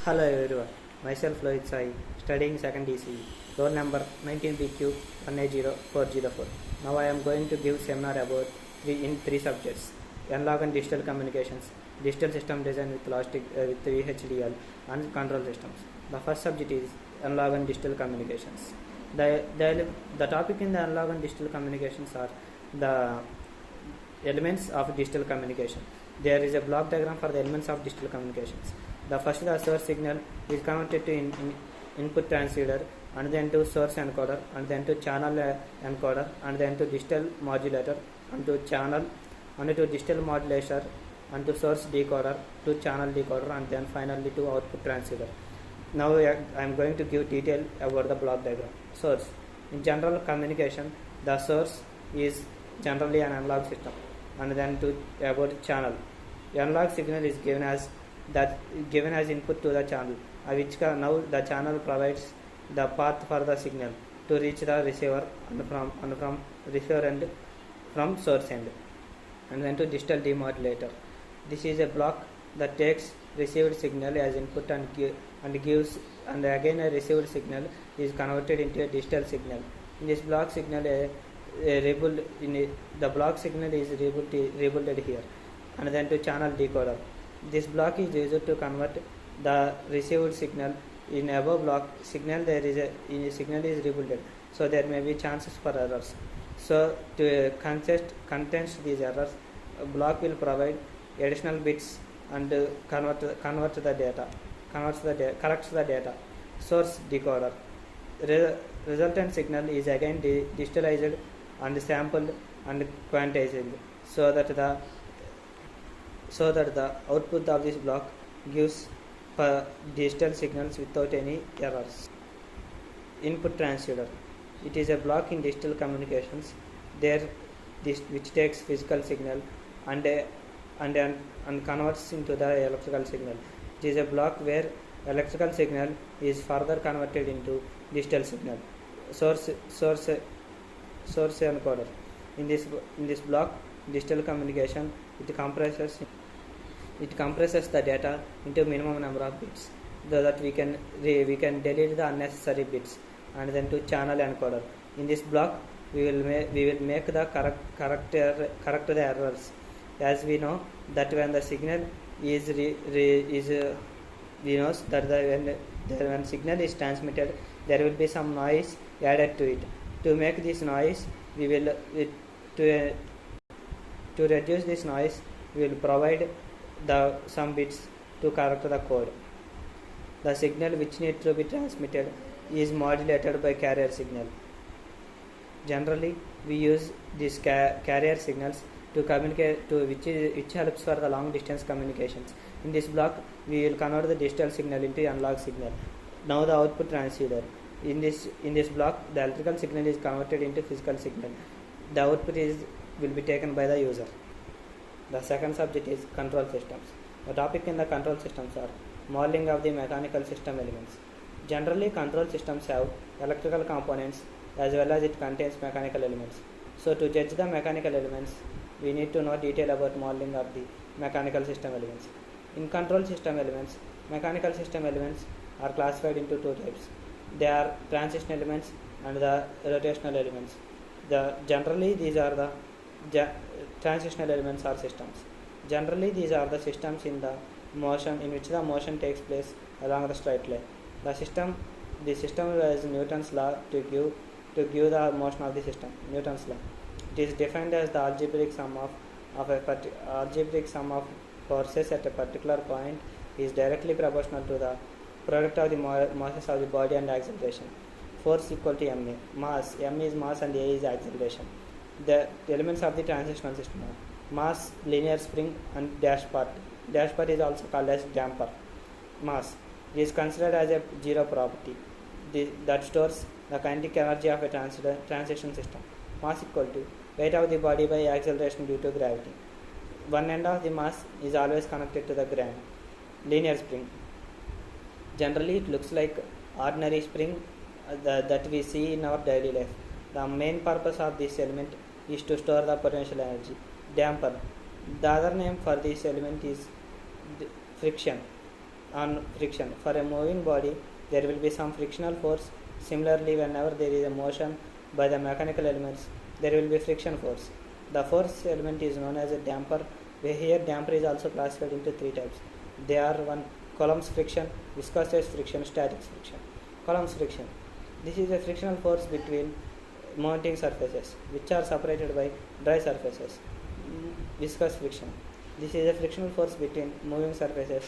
Hello everyone, myself Lohit Sai, studying second DCE, roll number 19BQ180404. Now I am going to give seminar about three subjects: analog and digital communications, digital system design with with VHDL, and control systems. The first subject is analog and digital communications. The topic in the analog and digital communications are the elements of digital communication. There is a block diagram for the elements of digital communications. The first, the source signal is converted to input transceiver, and then to source encoder, and then to channel encoder, and then to digital modulator, and to channel, and to digital modulator, and to source decoder, to channel decoder, and then finally to output transceiver. Now I am going to give detail about the block diagram. Source. In general communication, the source is generally an analog system, and then to about channel. Analog signal is given as input to the channel, which now the channel provides the path for the signal to reach the receiver and from receiver end from source end, and then to digital demodulator. This is a block that takes received signal as input and gives, and again a received signal is converted into a digital signal. In this block signal, the block signal is rebuilded here, and then to channel decoder. This block is used to convert the received signal. In above block signal, signal is rebuilded, so there may be chances for errors. So to contest these errors, a block will provide additional bits and corrects the data. Source decoder. Resultant signal is again digitalized and sampled and quantized, so that the output of this block gives digital signals without any errors. Input transceiver. It is a block in digital communications which takes physical signal and converts into the electrical signal. It is a block where electrical signal is further converted into digital signal. Source encoder. In this block, digital communication, it compresses the data into minimum number of bits, so that we can delete the unnecessary bits, and then to channel encoder. In this block, we will make the correct the errors, as we know that when the signal is we know that when signal is transmitted, there will be some noise added to it. To make this noise, we will to reduce this noise, we will provide some bits to correct the code. The signal which needs to be transmitted is modulated by carrier signal. Generally, we use these carrier signals to communicate which helps for the long distance communications. In this block, we will convert the digital signal into analog signal. Now the output transceiver. In this block, the electrical signal is converted into physical signal. The output will be taken by the user. The second subject is control systems. The topic in the control systems are modeling of the mechanical system elements. Generally, control systems have electrical components as well as it contains mechanical elements. So to judge the mechanical elements, we need to know detail about modeling of the mechanical system elements. In control system elements, mechanical system elements are classified into two types. They are transition elements and the rotational elements. Generally, these are the transitional elements or systems. Generally, these are the systems in which the motion takes place along the straight line. The system has Newton's law to give the motion of the system. Newton's law. It is defined as the algebraic sum of forces at a particular point is directly proportional to the product of the masses of the body and acceleration. Force equal to ma. Mass. M is mass and A is acceleration. The elements of the transitional system are mass, linear spring, and dash part. Dash part is also called as damper. Mass is considered as a zero property that stores the kinetic energy of a transition system. Mass equal to weight of the body by acceleration due to gravity. One end of the mass is always connected to the ground. Linear spring. Generally, it looks like ordinary spring that we see in our daily life. The main purpose of this element is to store the potential energy. Damper. The other name for this element is friction. on friction. For a moving body, there will be some frictional force. Similarly, whenever there is a motion by the mechanical elements, there will be friction force. The force element is known as a damper. Here, damper is also classified into three types. They are one, Coulomb's friction, viscous friction, static friction. Coulomb's friction. This is a frictional force between mounting surfaces, which are separated by dry surfaces. Viscous friction. This is a frictional force between moving surfaces,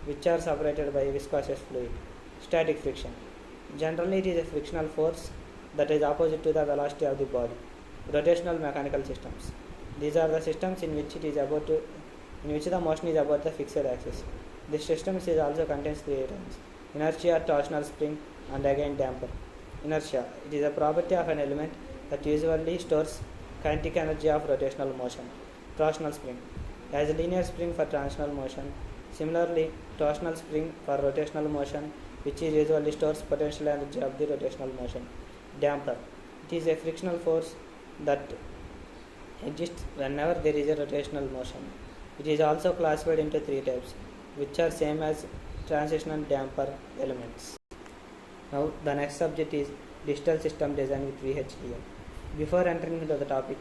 which are separated by viscous fluid. Static friction. Generally, it is a frictional force that is opposite to the velocity of the body. Rotational mechanical systems. These are the systems in which the motion is about the fixed axis. This system is also contains three items: inertia, torsional spring, and again damper. Inertia. It is a property of an element that usually stores kinetic energy of rotational motion. Torsional spring. As a linear spring for translational motion. Similarly, torsional spring for rotational motion, which is usually stores potential energy of the rotational motion. Damper. It is a frictional force that exists whenever there is a rotational motion. It is also classified into three types, which are same as transitional damper elements. Now the next subject is digital system design with VHDL. Before entering into the topic,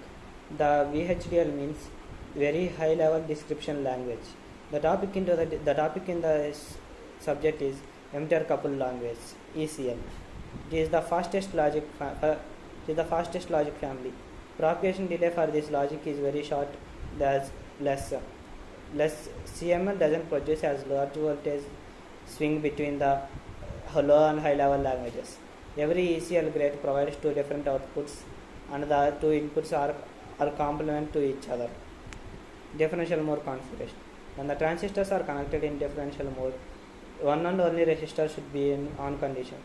the VHDL means very high level description language. The topic in the subject is emitter coupled language, ECL. It is the fastest logic family. Propagation delay for this logic is very short, as less CML doesn't produce as large voltage swing between the low and high level languages. Every ECL grade provides two different outputs, and the two inputs are complement to each other. Differential mode configuration. When the transistors are connected in differential mode, one and only resistor should be in on condition.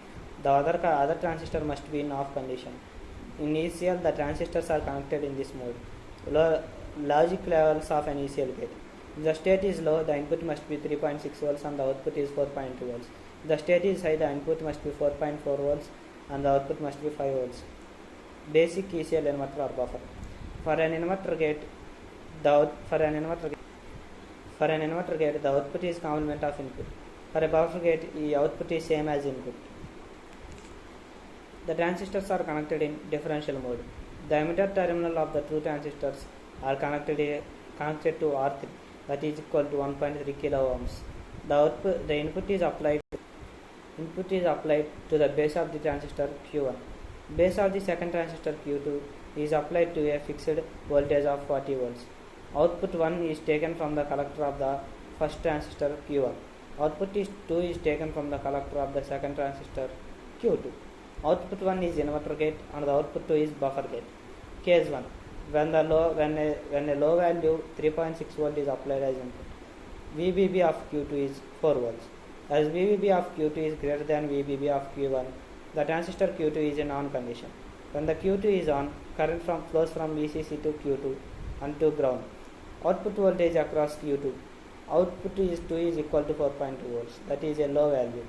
The other transistor must be in off condition. In ECL, the transistors are connected in this mode. Logic levels of an ECL gate. If the state is low, the input must be 3.6 volts and the output is 4.2 volts. If the state is high, the input must be 4.4 volts and the output must be 5 volts. Basic ECL inverter or buffer. For an inverter gate, the output is complement of input. For a buffer gate, the output is same as input. The transistors are connected in differential mode. The emitter terminal of the two transistors are connected to R3, that is equal to 1.3 kilo ohms. The input is applied to the base of the transistor Q1. Base of the second transistor Q2 is applied to a fixed voltage of 40 volts. Output 1 is taken from the collector of the first transistor Q1. Output 2 is taken from the collector of the second transistor Q2. Output 1 is inverter gate and the output 2 is buffer gate. Case 1. When a low value 3.6 volt is applied as input, VBB of Q2 is 4 volts. As VBB of Q2 is greater than VBB of Q1, the transistor Q2 is in on condition. When the Q2 is on, current flows from VCC to Q2 and to ground. Output voltage across Q2. Output 2 is equal to 4.2 volts. That is a low value.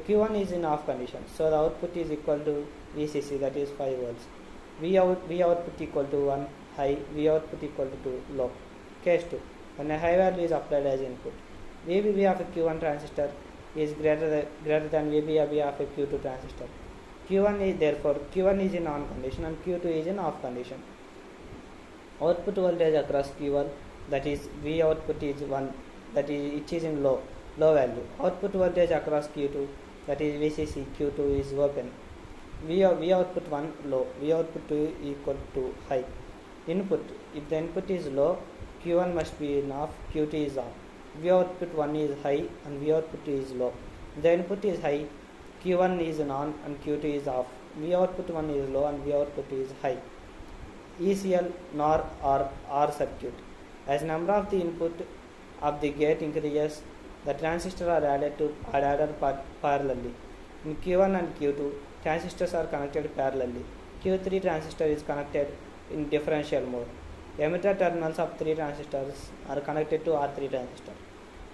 Q1 is in off condition, so the output is equal to VCC, that is 5 volts. V output equal to 1 high, V output equal to 2 low. Case 2. When a high value is applied as input, VBB of a Q1 transistor is greater than VBB of a Q2 transistor. Q1 is in on condition and Q2 is in off condition. Output voltage across Q1, that is V output is 1, that is it is in low value. Output voltage across Q2, that is VCC, Q2 is open. V output 1 low, V output 2 equal to high. Input. If the input is low, Q1 must be in off, Q2 is on. V output 1 is high and V output 2 is low. If the input is high, Q1 is on and Q2 is off. V output 1 is low and V output 2 is high. ECL NOR or OR circuit. As number of the input of the gate increases, the transistors are added parallelly. In Q1 and Q2, transistors are connected parallelly. Q3 transistor is connected in differential mode. Emitter terminals of 3 transistors are connected to R3 transistor.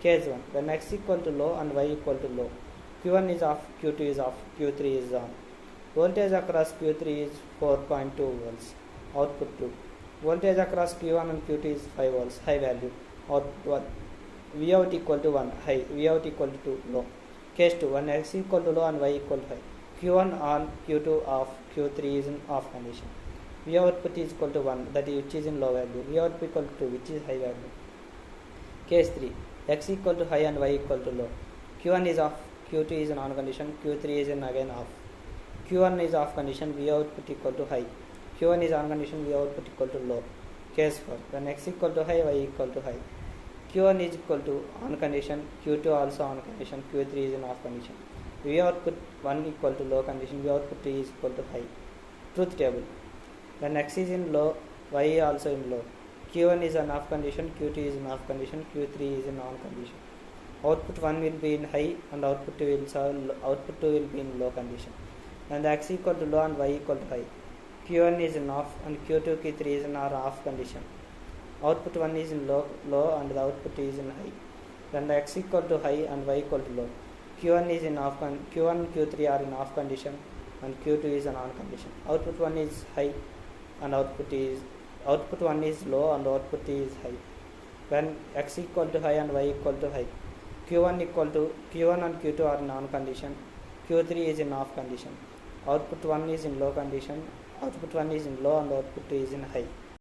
Case 1. When X equal to low and Y equal to low, Q1 is off, Q2 is off, Q3 is on. Voltage across Q3 is 4.2 volts. Output 2. Voltage across Q1 and Q2 is 5 volts, high value. Output 1. V out equal to 1 high, V out equal to 2 low. Case 2, when x equal to low and y equal to high, Q1 on, Q2 off, Q3 is in off condition. V output is equal to 1, that is which is in low value. V output equal to 2, which is high value. Case 3, x equal to high and y equal to low. Q1 is off, Q2 is in on condition, Q3 is in again off. Q1 is off condition, V output equal to high. Q1 is on condition, V output equal to low. Case 4, when x equal to high, y equal to high. Q1 is equal to on condition, Q2 also on condition, Q3 is in off condition. V output 1 equal to low condition, V output 2 is equal to high. Truth table. When x is in low, y also in low. Q1 is on off condition, Q2 is in off condition, Q3 is in on condition. Output 1 will be in high and output 2 will be in low condition. When the x equal to low and y equal to high, Q1 is in off and Q2, Q3 is in off condition. Output 1 is in low and the output 2 is in high. When the x equal to high and y equal to low, Q1 is in off Q1 and Q3 are in off condition and Q2 is in on condition. Output 1 is high and output 1 is low and output 2 is high. When x equal to high and y equal to high, Q1 and Q2 are in on condition, Q3 is in off condition. Output 1 is in low condition, output 1 is in low and output 2 is in high.